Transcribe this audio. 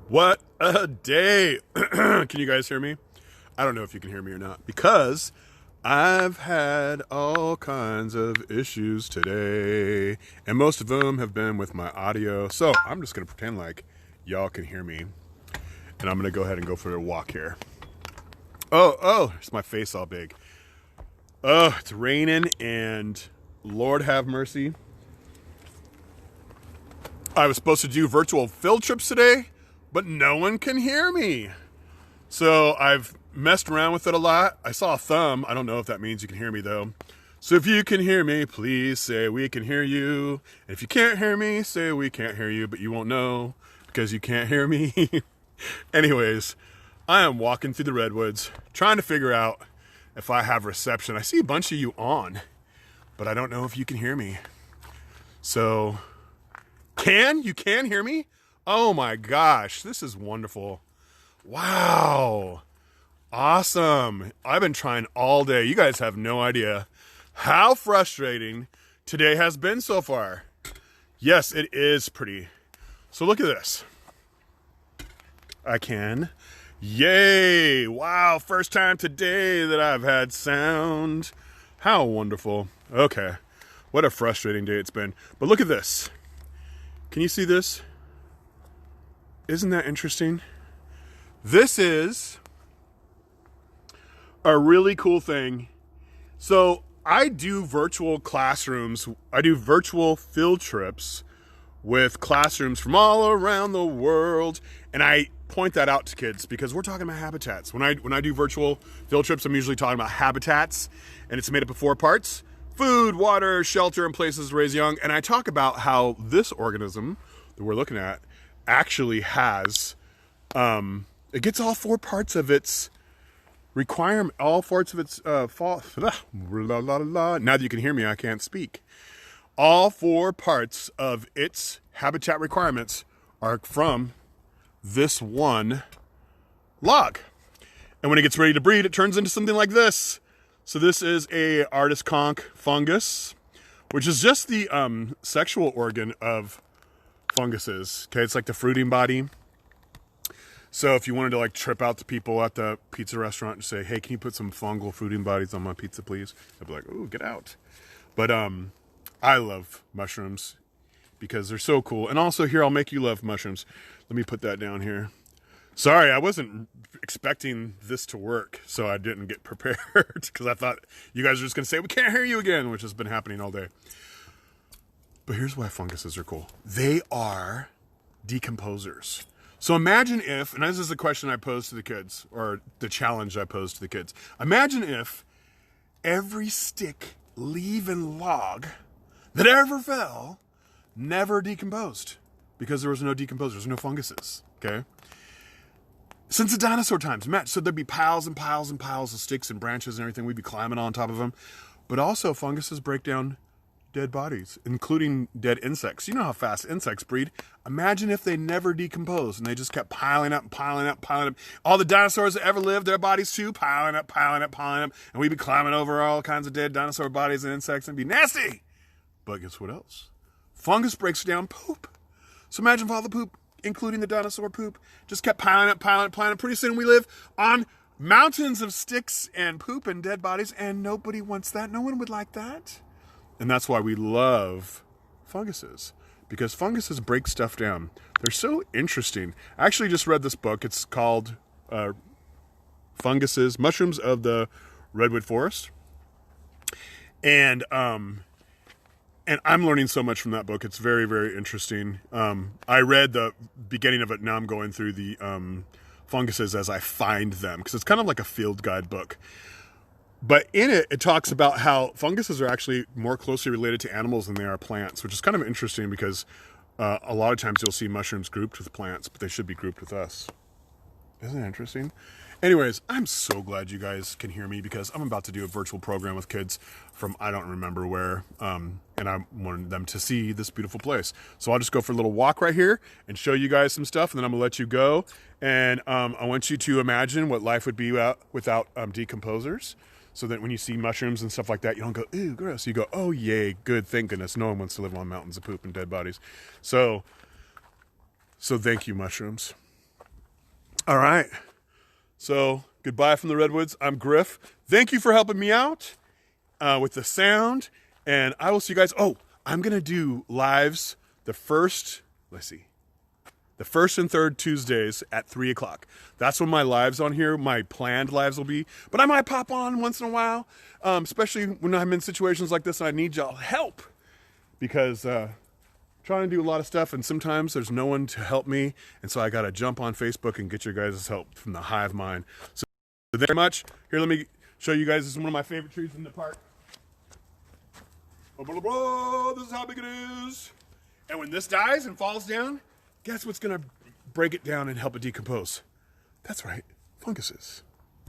What a day. Can you guys hear me? I don't know if you can hear me or not because I've had all kinds of issues today, and most of them have been with my audio. So I'm just going to pretend like y'all can hear me, and I'm going to go ahead and go for a walk here. Oh, it's my face all big. Oh, it's raining, and Lord have mercy. I was supposed to do virtual field trips today, but no one can hear me. So I've messed around with it a lot. I saw a thumb. I don't know if that means you can hear me though. So if you can hear me, please say we can hear you. And if you can't hear me, say we can't hear you, but you won't know because you can't hear me. Anyways, I am walking through the redwoods trying to figure out if I have reception. I see a bunch of you on, but I don't know if you can hear me. So you can hear me? Oh my gosh, this is wonderful. Wow. Awesome. I've been trying all day. You guys have no idea how frustrating today has been so far. Yes, it is pretty. So look at this. I can. Yay. Wow. First time today that I've had sound. How wonderful. Okay. What a frustrating day it's been. But look at this. Can you see this? Isn't that interesting? This is a really cool thing. So I do virtual classrooms. I do virtual field trips with classrooms from all around the world. And I point that out to kids because we're talking about habitats. When I do virtual field trips, I'm usually talking about habitats, and it's made up of 4 parts: food, water, shelter, and places to raise young. And I talk about how this organism that we're looking at actually has, it gets all 4 parts of its requirement, all parts of its, now that you can hear me, I can't speak. All 4 parts of its habitat requirements are from this one log. And when it gets ready to breed, it turns into something like this. So this is a artist conch fungus, which is just the sexual organ of funguses. Okay, it's like the fruiting body. So if you wanted to like trip out the people at the pizza restaurant and say, "Hey, can you put some fungal fruiting bodies on my pizza, please?" They'd be like, "Ooh, get out." But I love mushrooms because they're so cool. And also here, I'll make you love mushrooms. Let me put that down here. Sorry, I wasn't expecting this to work, so I didn't get prepared because I thought you guys were just going to say, "We can't hear you again," which has been happening all day. But here's why funguses are cool. They are decomposers. So imagine if, and this is the question I posed to the kids, or the challenge I posed to the kids. Imagine if every stick, leaf, and log that ever fell never decomposed because there was no decomposers, no funguses, okay? Since the dinosaur times, so there'd be piles and piles and piles of sticks and branches and everything. We'd be climbing on top of them. But also funguses break down dead bodies, including dead insects. You know how fast insects breed. Imagine if they never decomposed and they just kept piling up and piling up, piling up. All the dinosaurs that ever lived, their bodies too, piling up, piling up, piling up. And we'd be climbing over all kinds of dead dinosaur bodies and insects and it'd be nasty. But guess what else? Fungus breaks down poop. So imagine if all the poop, including the dinosaur poop, just kept piling up, piling up, piling up. Pretty soon we live on mountains of sticks and poop and dead bodies, and nobody wants that. No one would like that. And that's why we love funguses, because funguses break stuff down. They're so interesting. I actually just read this book. It's called Mushrooms of the Redwood Forest. And I'm learning so much from that book. It's very, very interesting. I read the beginning of it. Now I'm going through the funguses as I find them, because it's kind of like a field guide book. But in it, it talks about how funguses are actually more closely related to animals than they are plants, which is kind of interesting because a lot of times you'll see mushrooms grouped with plants, but they should be grouped with us. Isn't that interesting? Anyways, I'm so glad you guys can hear me because I'm about to do a virtual program with kids from I don't remember where, and I wanted them to see this beautiful place. So I'll just go for a little walk right here and show you guys some stuff, and then I'm going to let you go. And I want you to imagine what life would be without decomposers. So that when you see mushrooms and stuff like that, you don't go, "Ew, gross." You go, "Oh, yay, good, thank goodness. No one wants to live on mountains of poop and dead bodies." So thank you, mushrooms. All right. So goodbye from the Redwoods. I'm Griff. Thank you for helping me out with the sound. And I will see you guys. Oh, I'm going to do lives the first and third Tuesdays at 3 o'clock. That's when my lives on here, my planned lives will be. But I might pop on once in a while, especially when I'm in situations like this and I need y'all help. Because trying to do a lot of stuff, and sometimes there's no one to help me, and so I got to jump on Facebook and get your guys' help from the hive mind. So thank you very much. Here, let me show you guys. This is one of my favorite trees in the park. Blah, blah, blah. This is how big it is. And when this dies and falls down, guess what's going to break it down and help it decompose? That's right, funguses.